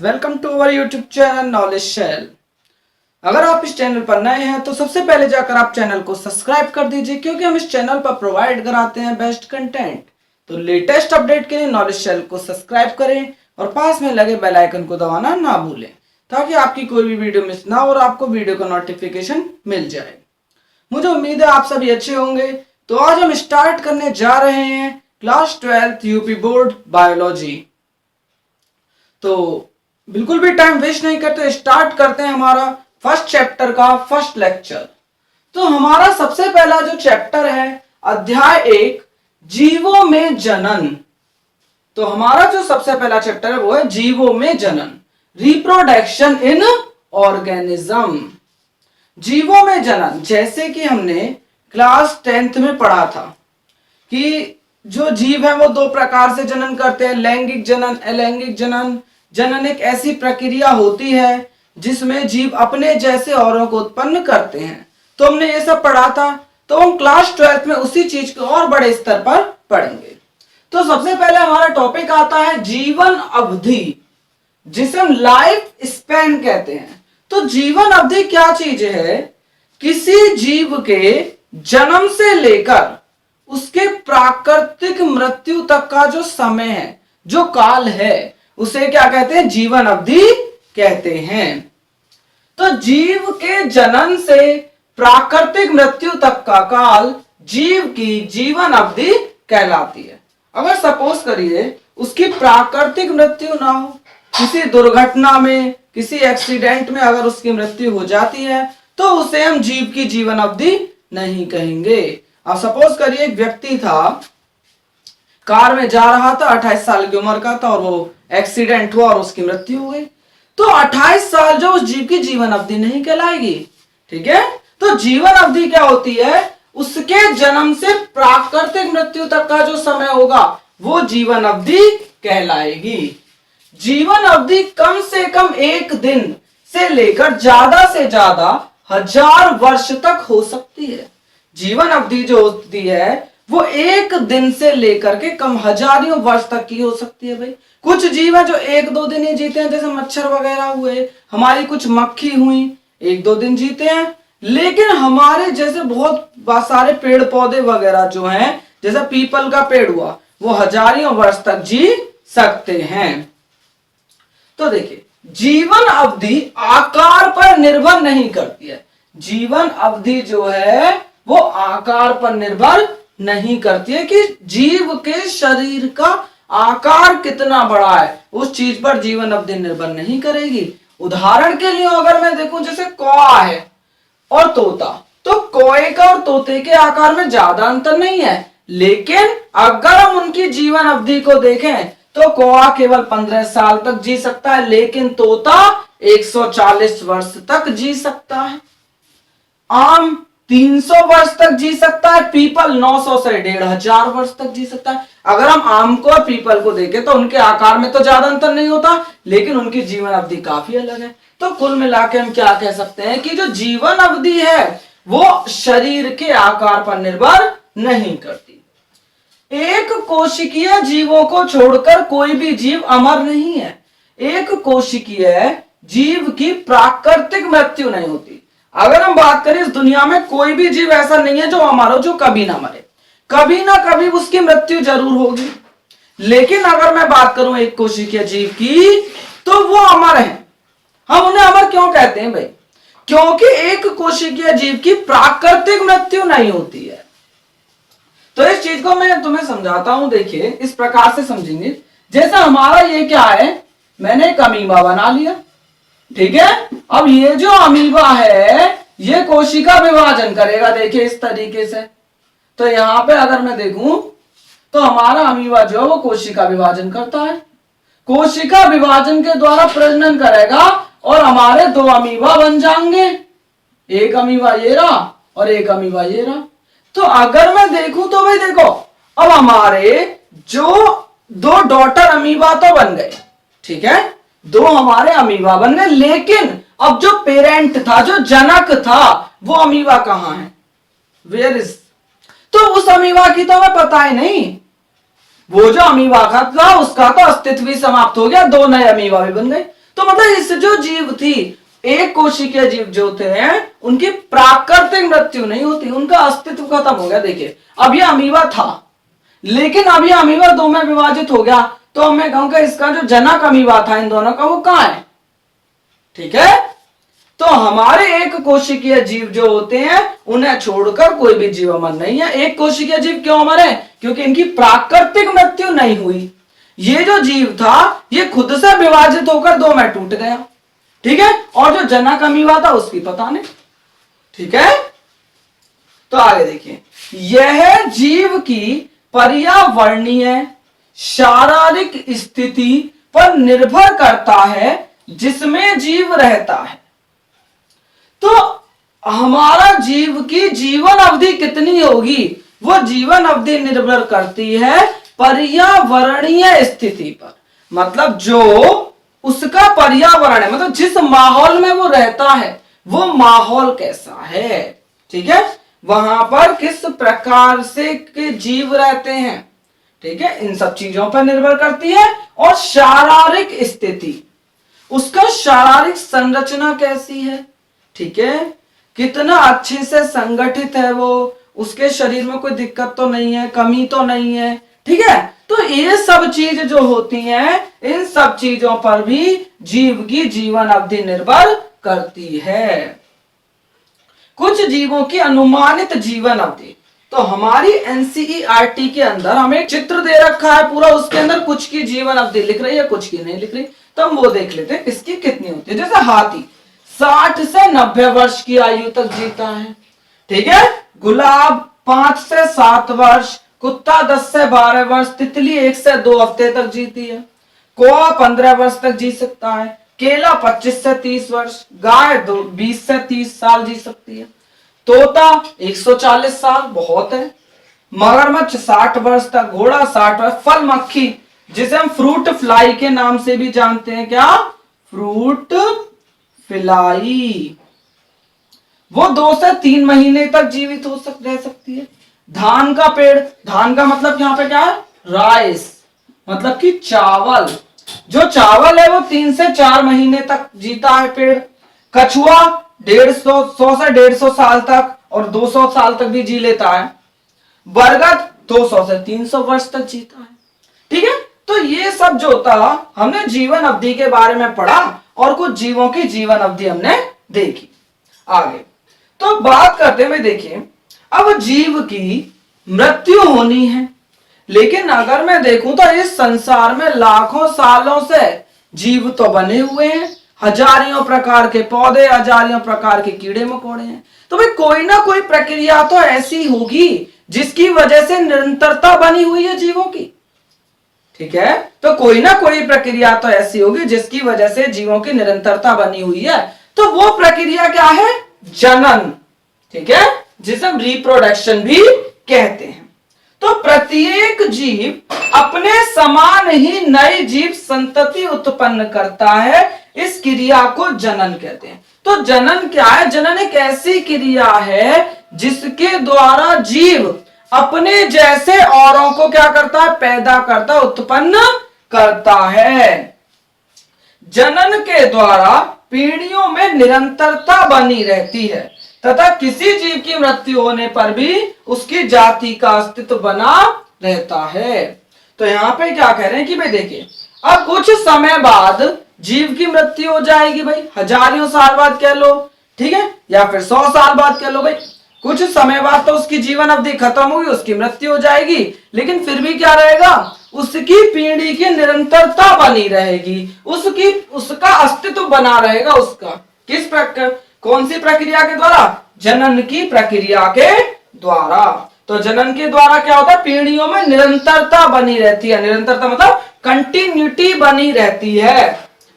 Welcome to our YouTube channel knowledge shell. अगर आप इस चैनल पर नए हैं तो सबसे पहले जाकर आप चैनल को सब्सक्राइब कर दीजिए, क्योंकि हम इस चैनल पर प्रोवाइड कराते हैं बेस्ट कंटेंट। तो लेटेस्ट अपडेट के लिए नॉलेज शेल को सब्सक्राइब करें और पास में लगे बेल आइकन को दबाना ना भूलें, ताकि आपकी कोई भी वीडियो मिस ना हो और आपको वीडियो का नोटिफिकेशन मिल जाए। मुझे उम्मीद है आप सभी अच्छे होंगे। तो आज हम स्टार्ट करने जा रहे हैं class 12th UP board biology. तो बिल्कुल भी टाइम वेस्ट नहीं करते, स्टार्ट करते हैं हमारा फर्स्ट चैप्टर का फर्स्ट लेक्चर। तो हमारा सबसे पहला जो चैप्टर है अध्याय 1 जीवों में जनन। तो हमारा जो सबसे पहला चैप्टर है वो है जीवों में जनन, रिप्रोडक्शन इन ऑर्गेनिज्म। जीवों में जनन, जैसे कि हमने क्लास 10th में पढ़ा था कि जो जीव है वो दो प्रकार से जनन करते हैं, लैंगिक जनन, अलैंगिक जनन। जनन एक ऐसी प्रक्रिया होती है जिसमें जीव अपने जैसे औरों को उत्पन्न करते हैं। तो हमने ये सब पढ़ा था। तो हम क्लास 12th में उसी चीज को और बड़े स्तर पर पढ़ेंगे। तो सबसे पहले हमारा टॉपिक आता है जीवन अवधि, जिसे हम लाइफ स्पैन कहते हैं। तो जीवन अवधि क्या चीज है? किसी जीव के जन्म से लेकर उसके प्राकृतिक मृत्यु तक का जो समय है, जो काल है, उसे क्या कहते हैं? जीवन अवधि कहते हैं। तो जीव के जनन से प्राकृतिक मृत्यु तक का काल जीव की जीवन अवधि कहलाती है। अगर सपोज करिए उसकी प्राकृतिक मृत्यु ना हो, किसी दुर्घटना में, किसी एक्सीडेंट में अगर उसकी मृत्यु हो जाती है, तो उसे हम जीव की जीवन अवधि नहीं कहेंगे। अब सपोज करिए एक व्यक्ति था, कार में जा रहा था, 28 साल की उम्र का था और वो एक्सीडेंट हुआ और उसकी मृत्यु हो गई। तो 28 साल जो उस जीव की जीवन अवधि नहीं कहलाएगी। ठीक है। तो जीवन अवधि क्या होती है? उसके जन्म से प्राकृतिक मृत्यु तक का जो समय होगा वो जीवन अवधि कहलाएगी। जीवन अवधि कम से कम एक दिन से लेकर ज्यादा से ज्यादा 1000 वर्ष तक हो सकती है। जीवन अवधि जो होती है वो एक दिन से लेकर के कम हजारों वर्ष तक की हो सकती है। भाई कुछ जीव है जो 1-2 दिन ही जीते हैं, जैसे मच्छर वगैरह हुए, हमारी कुछ मक्खी हुई, 1-2 दिन जीते हैं। लेकिन हमारे जैसे बहुत सारे पेड़ पौधे वगैरह जो हैं, जैसे पीपल का पेड़ हुआ, वो हजारों वर्ष तक जी सकते हैं। तो देखिए, जीवन अवधि आकार पर निर्भर नहीं करती है। जीवन अवधि जो है वो आकार पर निर्भर नहीं करती है कि जीव के शरीर का आकार कितना बड़ा है, उस चीज पर जीवन अवधि निर्भर नहीं करेगी। उदाहरण के लिए अगर मैं देखूं, जैसे कौआ है और तोता, तो कौए का और तोते के आकार में ज्यादा अंतर नहीं है, लेकिन अगर हम उनकी जीवन अवधि को देखें तो कौआ केवल 15 साल तक जी सकता है, लेकिन तोता 140 वर्ष तक जी सकता है। आम 300 वर्ष तक जी सकता है, पीपल 900 से 1500 वर्ष तक जी सकता है। अगर हम आम को और पीपल को देखें तो उनके आकार में तो ज्यादा अंतर नहीं होता, लेकिन उनकी जीवन अवधि काफी अलग है। तो कुल मिला के हम क्या कह सकते हैं कि जो जीवन अवधि है वो शरीर के आकार पर निर्भर नहीं करती। एक कोशिकीय जीवों को छोड़कर कोई भी जीव अमर नहीं है। एक कोशिकीय जीव की प्राकृतिक मृत्यु नहीं होती। अगर हम बात करें, इस दुनिया में कोई भी जीव ऐसा नहीं है जो अमर हो, जो कभी ना मरे। कभी ना कभी उसकी मृत्यु जरूर होगी। लेकिन अगर मैं बात करूं एक कोशिकीय जीव की, तो वो अमर है। हम उन्हें अमर क्यों कहते हैं भाई? क्योंकि एक कोशिकीय जीव की प्राकृतिक मृत्यु नहीं होती है। तो इस चीज को मैं तुम्हें समझाता हूं। देखिए, इस प्रकार से समझेंगे, जैसा हमारा ये क्या है, मैंने एक अमीबा बना लिया। ठीक है। अब ये जो अमीबा है ये कोशिका विभाजन करेगा। देखिए इस तरीके से। तो यहां पे अगर मैं देखूं तो हमारा अमीबा जो है वो कोशिका विभाजन करता है। कोशिका विभाजन के द्वारा प्रजनन करेगा और हमारे 2 अमीबा बन जाएंगे। एक अमीबा ये रहा और एक अमीबा ये रहा। तो अगर मैं देखूं तो भाई देखो, अब हमारे जो 2 डॉटर अमीबा तो बन गए। ठीक है, 2 हमारे अमीबा बन गए, लेकिन अब जो पेरेंट था, जो जनक था, वो अमीबा कहां है? Where is? तो उस अमीबा की तो हमें पता ही नहीं। वो जो अमीबा था उसका तो अस्तित्व भी समाप्त हो गया, 2 नए अमीबा भी बन गए। तो तो मतलब इस जो जीव थी, एक कोशिकीय जीव जो होते हैं उनकी प्राकृतिक मृत्यु नहीं होती, उनका अस्तित्व खत्म हो गया। देखिए अब ये अमीबा था, लेकिन अब ये अमीबा दो में विभाजित हो गया, तो मैं कहूंगा इसका जो जनक अमीबा था इन दोनों का, वो कहां है? ठीक है, तो हमारे एक कोशिकीय जीव जो होते हैं उन्हें छोड़कर कोई भी जीव अमर नहीं है। एक कोशिकीय जीव क्यों अमर है? क्योंकि इनकी प्राकृतिक मृत्यु नहीं हुई। ये जो जीव था ये खुद से विभाजित होकर दो में टूट गया, ठीक है, और जो जनक अमीबा था उसकी पता नहीं। ठीक है, तो आगे देखिए, यह जीव की पर्यावरणीय शारीरिक स्थिति पर निर्भर करता है जिसमें जीव रहता है। तो हमारा जीव की जीवन अवधि कितनी होगी, वो जीवन अवधि निर्भर करती है पर्यावरणीय स्थिति पर। मतलब जो उसका पर्यावरण है, मतलब जिस माहौल में वो रहता है वो माहौल कैसा है, ठीक है, वहां पर किस प्रकार से के जीव रहते हैं, ठीक है, इन सब चीजों पर निर्भर करती है। और शारीरिक स्थिति, उसका शारीरिक संरचना कैसी है, ठीक है, कितना अच्छे से संगठित है वो, उसके शरीर में कोई दिक्कत तो नहीं है, कमी तो नहीं है, ठीक है। तो ये सब चीज जो होती हैं, इन सब चीजों पर भी जीव की जीवन अवधि निर्भर करती है। कुछ जीवों की अनुमानित जीवन अवधि, तो हमारी एनसीईआरटी के अंदर हमें चित्र दे रखा है पूरा, उसके अंदर कुछ की जीवन अवधि लिख रही है, कुछ की नहीं लिख रही, तो हम वो देख लेते हैं इसकी कितनी होती है। जैसे हाथी 60 से 90 वर्ष की आयु तक जीता है, ठीक है, गुलाब 5 से 7 वर्ष, कुत्ता 10 से 12 वर्ष, तितली 1 से 2 हफ्ते तक जीती है, कौआ 15 वर्ष तक जी सकता है, केला 25 से 30 वर्ष, गाय 20 से 30 साल जी सकती है, तोता 140 साल बहुत है, मगरमच्छ 60 वर्ष तक, घोड़ा 60 वर्ष, फल मक्खी जिसे हम फ्रूट फ्लाई के नाम से भी जानते हैं, क्या, फ्रूट फ्लाई, वो 2 से 3 महीने तक जीवित रह सकती है। धान का पेड़, धान का मतलब यहाँ पे क्या है, राइस, मतलब कि चावल, जो चावल है वो 3 से 4 महीने तक जीता है पेड़। कछुआ 100 से 150 साल तक और 200 साल तक भी जी लेता है। बरगद 200 से 300 वर्ष तक जीता है, ठीक है। तो ये सब जो था हमने जीवन अवधि के बारे में पढ़ा और कुछ जीवों की जीवन अवधि हमने देखी। आगे तो बात करते हुए देखिए, अब जीव की मृत्यु होनी है, लेकिन अगर मैं देखूं तो इस संसार में लाखों सालों से जीव तो बने हुए हैं, हजारों प्रकार के पौधे, हजारों प्रकार के कीड़े मकोड़े हैं, तो भाई कोई ना कोई प्रक्रिया तो ऐसी होगी जिसकी वजह से निरंतरता बनी हुई है जीवों की, ठीक है। तो कोई ना कोई प्रक्रिया तो ऐसी होगी जिसकी वजह से जीवों की निरंतरता बनी हुई है, तो वो प्रक्रिया क्या है, जनन, ठीक है, जिसे हम रिप्रोडक्शन भी कहते हैं। तो प्रत्येक जीव अपने समान ही नई जीव संतति उत्पन्न करता है, इस क्रिया को जनन कहते हैं। तो जनन क्या है, जनन एक ऐसी क्रिया है जिसके द्वारा जीव अपने जैसे औरों को क्या करता है, पैदा करता, उत्पन्न करता है। जनन के द्वारा पीढ़ियों में निरंतरता बनी रहती है तथा किसी जीव की मृत्यु होने पर भी उसकी जाति का अस्तित्व बना रहता है। तो यहाँ पे क्या कह रहे हैं कि भाई देखिए, अब कुछ समय बाद जीव की मृत्यु हो जाएगी, भाई हजारों साल बाद कह लो, ठीक है, या फिर 100 साल बाद कह लो, भाई कुछ समय बाद तो उसकी जीवन अवधि खत्म हुई, उसकी मृत्यु हो जाएगी, लेकिन फिर भी क्या रहेगा, उसकी पीढ़ी की निरंतरता बनी रहेगी, उसका अस्तित्व बना रहेगा। उसका किस प्रकार, कौन सी प्रक्रिया के द्वारा, जनन की प्रक्रिया के द्वारा। तो जनन के द्वारा क्या होता है, पीढ़ियों में निरंतरता बनी रहती है, निरंतरता मतलब कंटिन्यूटी बनी रहती है,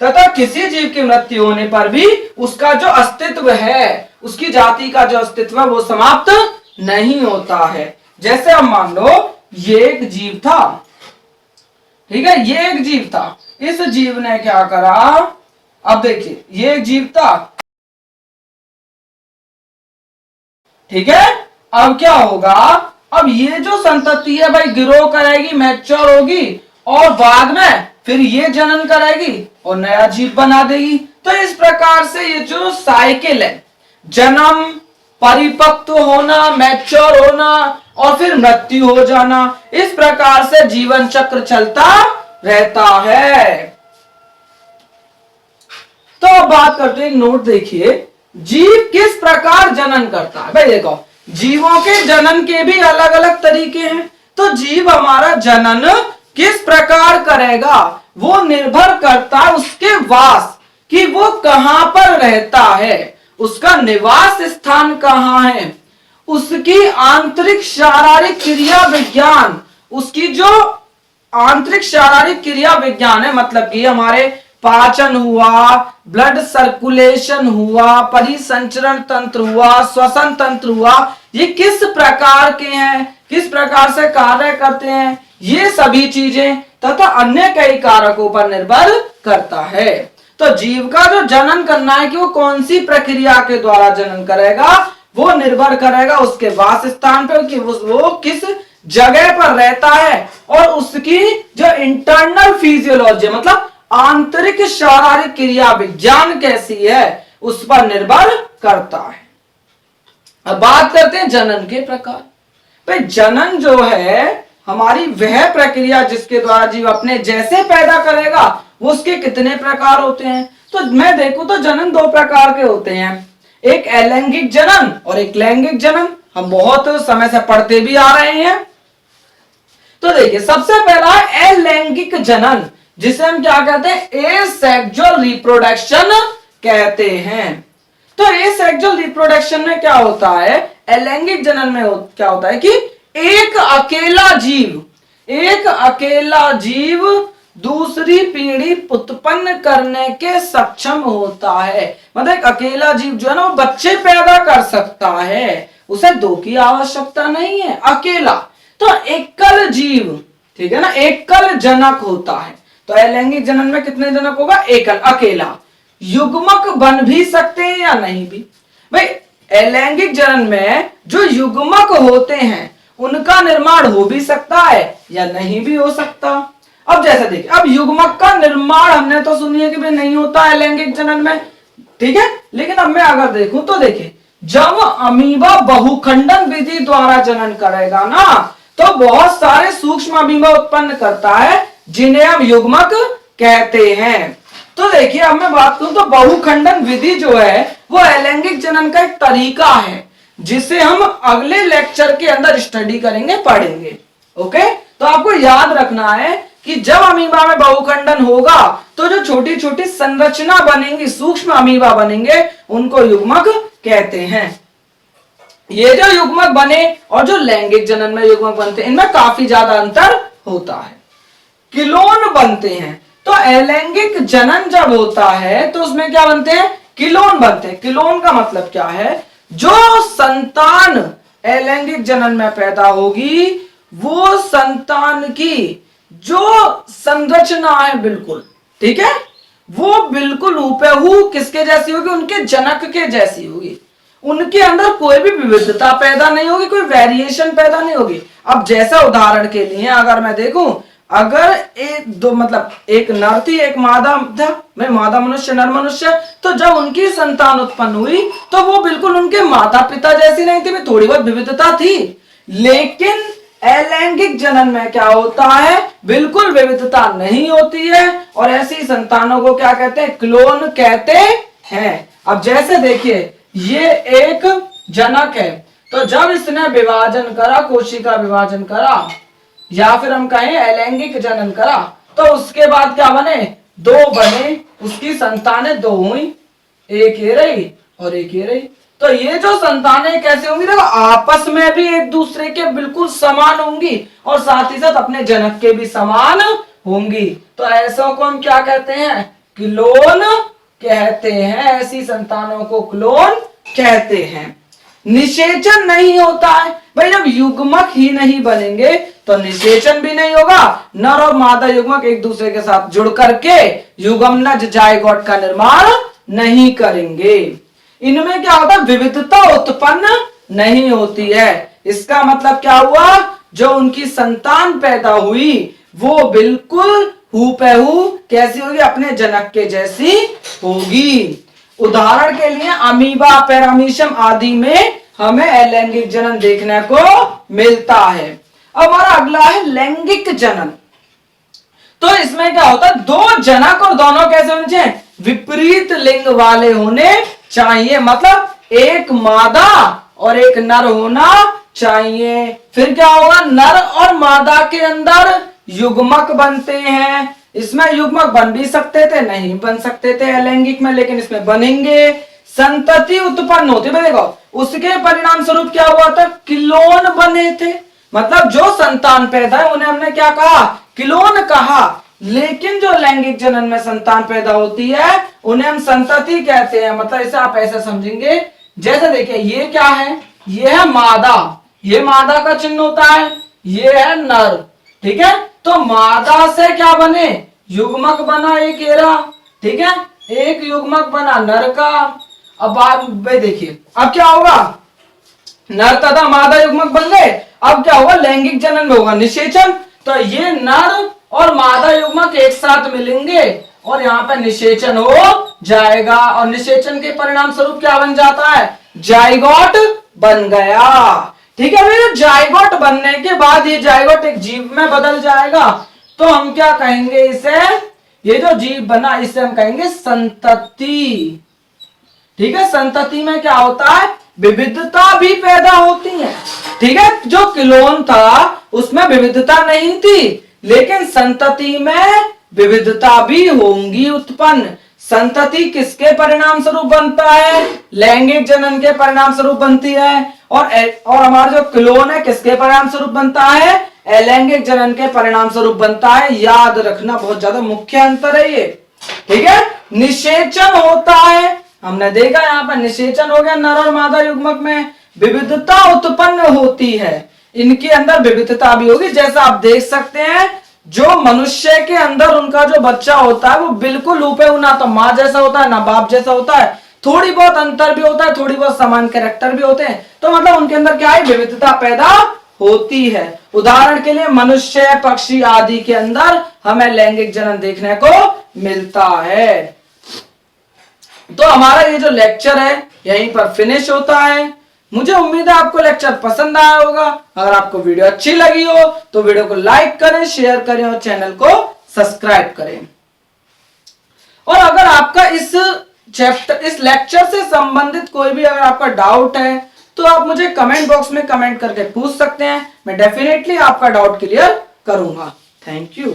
तथा किसी जीव की मृत्यु होने पर भी उसका जो अस्तित्व है, उसकी जाति का जो अस्तित्व है वो समाप्त नहीं होता है। जैसे अब मान लो ये एक जीव था, ठीक है, ये एक जीव था, इस जीव ने क्या करा, अब देखिए ये एक जीव था, ठीक है, अब क्या होगा, अब ये जो संतति है भाई ग्रो करेगी, मैच्योर होगी और बाद में फिर ये जनन करेगी और नया जीव बना देगी। तो इस प्रकार से ये जो साइकिल है, जन्म, परिपक्व होना, मैच्योर होना और फिर मृत्यु हो जाना, इस प्रकार से जीवन चक्र चलता रहता है। तो अब बात करते हैं, नोट देखिए, जीव किस प्रकार जनन करता है। भाई देखो, जीवों के जनन के भी अलग अलग तरीके हैं। तो जीव हमारा जनन किस प्रकार करेगा वो निर्भर करता है उसके वास, कि वो कहां पर रहता है, उसका निवास स्थान कहां है, उसकी आंतरिक शारीरिक क्रिया विज्ञान, उसकी जो आंतरिक शारीरिक क्रिया विज्ञान है, मतलब कि हमारे पाचन हुआ, ब्लड सर्कुलेशन हुआ, परिसंचरण तंत्र हुआ, श्वसन तंत्र हुआ, ये किस प्रकार के हैं, किस प्रकार से कार्य करते हैं, ये सभी चीजें तथा अन्य कई कारकों पर निर्भर करता है। तो जीव का जो जनन करना है कि वो कौन सी प्रक्रिया के द्वारा जनन करेगा, वो निर्भर करेगा उसके वास स्थान पर, कि वो किस जगह पर रहता है और उसकी जो इंटरनल फिजियोलॉजी, मतलब आंतरिक शारीरिक क्रिया विज्ञान कैसी है, उस पर निर्भर करता है। अब बात करते हैं जनन के प्रकार। भाई जनन जो है हमारी वह प्रक्रिया जिसके द्वारा जीव अपने जैसे पैदा करेगा, वो उसके कितने प्रकार होते हैं। तो मैं देखूं तो जनन दो प्रकार के होते हैं, एक अलैंगिक जनन और एक लैंगिक जनन। हम बहुत समय से पढ़ते भी आ रहे हैं। तो देखिए, सबसे पहला है अलैंगिक जनन, जिसे हम क्या कहते हैं, एसेक्सुअल रिप्रोडक्शन कहते हैं। तो एसेक्सुअल रिप्रोडक्शन में क्या होता है, अलैंगिक जनन में क्या होता है कि एक अकेला जीव दूसरी पीढ़ी उत्पन्न करने के सक्षम होता है। मतलब एक अकेला जीव जो है ना, वो बच्चे पैदा कर सकता है, उसे दो की आवश्यकता नहीं है, अकेला। तो एकल जीव, ठीक है ना, एकल जनक होता है। तो अलैंगिक जनन में कितने जनक होगा, एकल, अकेला। युग्मक बन भी सकते हैं या नहीं भी। भाई अलैंगिक जनन में जो युग्मक होते हैं उनका निर्माण हो भी सकता है या नहीं भी हो सकता। अब जैसे देखिए, अब युग्मक का निर्माण हमने तो सुनी है कि भाई नहीं होता है अलैंगिक जनन में, ठीक है। लेकिन अब मैं अगर देखूं तो देखिए, जब अमीबा बहुखंडन विधि द्वारा जनन करेगा ना, तो बहुत सारे सूक्ष्म अमीबा उत्पन्न करता है, जिन्हें हम युग्मक कहते हैं। तो देखिए, अब मैं बात करूं तो बहुखंडन विधि जो है वो अलैंगिक जनन का एक तरीका है, जिसे हम अगले लेक्चर के अंदर स्टडी करेंगे, पढ़ेंगे। ओके, तो आपको याद रखना है कि जब अमीबा में बहुखंडन होगा तो जो छोटी छोटी संरचना बनेंगी, सूक्ष्म अमीबा बनेंगे, उनको युग्मक कहते हैं। ये जो युग्मक बने और जो लैंगिक जनन में युग्मक बनते हैं, इनमें काफी ज्यादा अंतर होता है। किलोन बनते हैं। तो अलैंगिक जनन जब होता है तो उसमें क्या बनते हैं, किलोन बनते हैं। किलोन का मतलब क्या है, जो संतान अलैंगिक जनन में पैदा होगी, वो संतान की जो संरचना है, बिल्कुल ठीक है, वो बिल्कुल हूबहू किसके जैसी होगी, उनके जनक के जैसी होगी। उनके अंदर कोई भी विविधता पैदा नहीं होगी, कोई वेरिएशन पैदा नहीं होगी। अब जैसा उदाहरण के लिए अगर मैं देखूं, अगर एक नर थी, एक मादा था, मैं मादा मनुष्य, नर मनुष्य, तो जब उनकी संतान उत्पन्न हुई तो वो बिल्कुल उनके माता पिता जैसी नहीं थी, थोड़ी बहुत विविधता थी। लेकिन अलैंगिक जनन में क्या होता है, बिल्कुल विविधता नहीं होती है, और ऐसी संतानों को क्या कहते हैं, क्लोन कहते हैं। अब जैसे देखिए, ये एक जनक है, तो जब इसने विभाजन करा, कोशिका विभाजन करा, या फिर हम कहें अलैंगिक जनन करा, तो उसके बाद क्या बने, दो बने, उसकी संतानें दो हुई, एक ये रही और एक ये रही। तो ये जो संतानें कैसे होंगी, देखो आपस में भी एक दूसरे के बिल्कुल समान होंगी और साथ ही साथ अपने जनक के भी समान होंगी। तो ऐसों को हम क्या कहते हैं, क्लोन कहते हैं। ऐसी संतानों को क्लोन कहते हैं। निषेचन नहीं होता है। भाई जब युग्मक ही नहीं बनेंगे तो निषेचन भी नहीं होगा। नर और मादा युग्मक एक दूसरे के साथ जुड़ करके युग्मनज जायगोट का निर्माण नहीं करेंगे। इनमें क्या होता है, विविधता उत्पन्न नहीं होती है। इसका मतलब क्या हुआ, जो उनकी संतान पैदा हुई वो बिल्कुल हूबहू कैसी होगी, अपने जनक के जैसी होगी। उदाहरण के लिए अमीबा, पैरामीशियम आदि में हमें अलैंगिक जनन देखने को मिलता है। अब हमारा अगला है लैंगिक जनन। तो इसमें क्या होता है, दो जनक और दोनों कैसे होने चाहिए, विपरीत लिंग वाले होने चाहिए, मतलब एक मादा और एक नर होना चाहिए। फिर क्या होगा, नर और मादा के अंदर युग्मक बनते हैं। इसमें युग्मक बन भी सकते थे, नहीं बन सकते थे अलैंगिक में, लेकिन इसमें बनेंगे। संतति उत्पन्न होती है, देखो उसके परिणाम स्वरूप क्या हुआ था, क्लोन बने थे। मतलब जो संतान पैदा है उन्हें हमने क्या कहा, क्लोन कहा। लेकिन जो लैंगिक जनन में संतान पैदा होती है उन्हें हम संतति कहते हैं। मतलब इसे आप ऐसा समझेंगे, जैसे देखिए ये क्या है, ये है मादा, ये मादा का चिन्ह होता है, ये है नर, ठीक है। तो मादा से क्या बने, युग्मक बना एक एरा, ठीक है, एक युग्मक बना नर का। अब आप देखिए अब क्या होगा, नर तथा मादा युग्मक बन गए। अब क्या होगा, लैंगिक जनन में होगा निषेचन। तो ये नर और मादा युग्मक एक साथ मिलेंगे और यहाँ पे निषेचन हो जाएगा, और निषेचन के परिणाम स्वरूप क्या बन जाता है, जाइगोट बन गया, ठीक है। अभी जाइगोट बनने के बाद ये जाइगोट एक जीव में बदल जाएगा, तो हम क्या कहेंगे इसे, ये जो जीव बना इसे हम कहेंगे संतति, ठीक है। संतति में क्या होता है, विविधता भी पैदा होती है, ठीक है। जो क्लोन था उसमें विविधता नहीं थी, लेकिन संतति में विविधता भी होंगी उत्पन्न। संतति किसके परिणाम स्वरूप बनता है, लैंगिक जनन के परिणाम स्वरूप बनती है। और हमारा जो क्लोन है किसके परिणाम स्वरूप बनता है, अलैंगिक जनन के परिणाम स्वरूप बनता है। याद रखना, बहुत ज्यादा मुख्य अंतर है ये, ठीक है। निषेचन होता है, हमने देखा यहाँ पर निषेचन हो गया, नर और मादा युग्मक में विविधता उत्पन्न होती है, इनके अंदर विविधता भी होगी। जैसा आप देख सकते हैं, जो मनुष्य के अंदर उनका जो बच्चा होता है वो बिल्कुल हूबहू ना तो माँ जैसा होता है ना बाप जैसा होता है, थोड़ी बहुत अंतर भी होता है, थोड़ी बहुत समान कैरेक्टर भी होते हैं। तो मतलब उनके अंदर क्या है, विविधता पैदा होती है। उदाहरण के लिए मनुष्य, पक्षी आदि के अंदर हमें लैंगिक जनन देखने को मिलता है। तो हमारा ये जो लेक्चर है यहीं पर फिनिश होता है। मुझे उम्मीद है आपको लेक्चर पसंद आया होगा। अगर आपको वीडियो अच्छी लगी हो तो वीडियो को लाइक करें, शेयर करें और चैनल को सब्सक्राइब करें। और अगर आपका इस लेक्चर से संबंधित कोई भी अगर आपका डाउट है तो आप मुझे कमेंट बॉक्स में कमेंट करके पूछ सकते हैं, मैं डेफिनेटली आपका डाउट क्लियर करूंगा। Thank you.